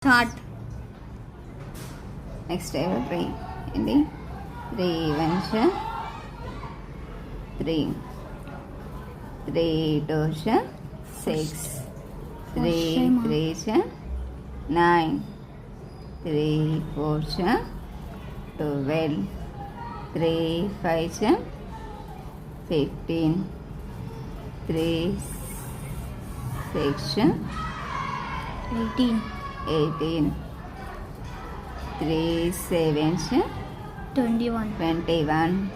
Start. Next table 3 ఏంటి 3 1 3 3 2 6 3 3 9 3 4 12 3 5 15 3 6 18. 18 3 7 21. 21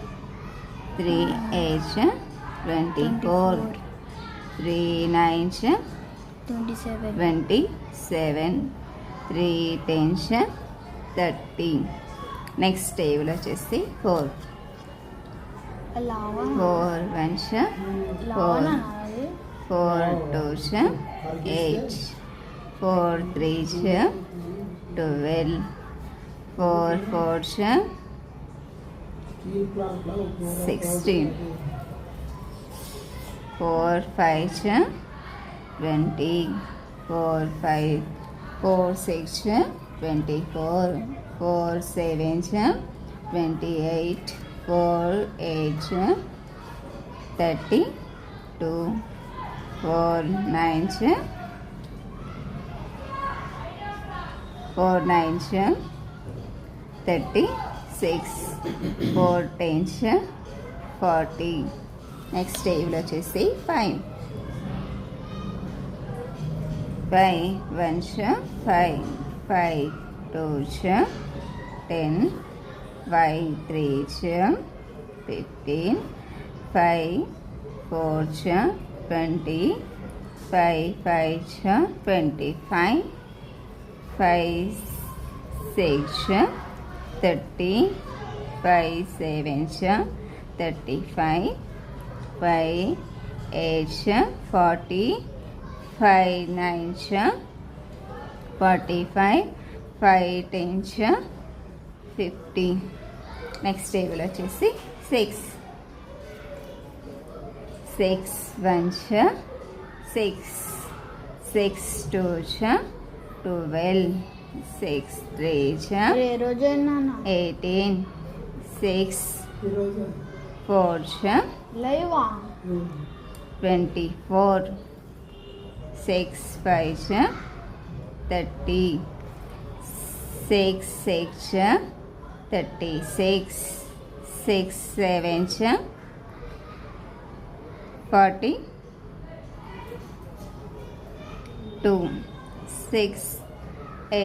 3 8 24 3 9 27. 27 3 10 30. Next table వచ్చేసి 4 Lava. 4 1 Lava 4 2 8 4 3 12 4 4 16 4 5 20 4 5 4 6 24 4 7 28 4 8 32 4 9 4 9 36 4 10 40. Next table వచ్చేసి 5 5 1 5 5 2 10 5 3 15 5 4 20 5 5 25 5 6 30 5 7 35 5 8 40 5 9 45 5 10 50. నెక్స్ట్ టేబుల్ వచ్చేసి 6 6 1 6 6 2 12 6 3 18 6 4 Lava. 24 6 5 30 6 6 36 6 7 40 2 6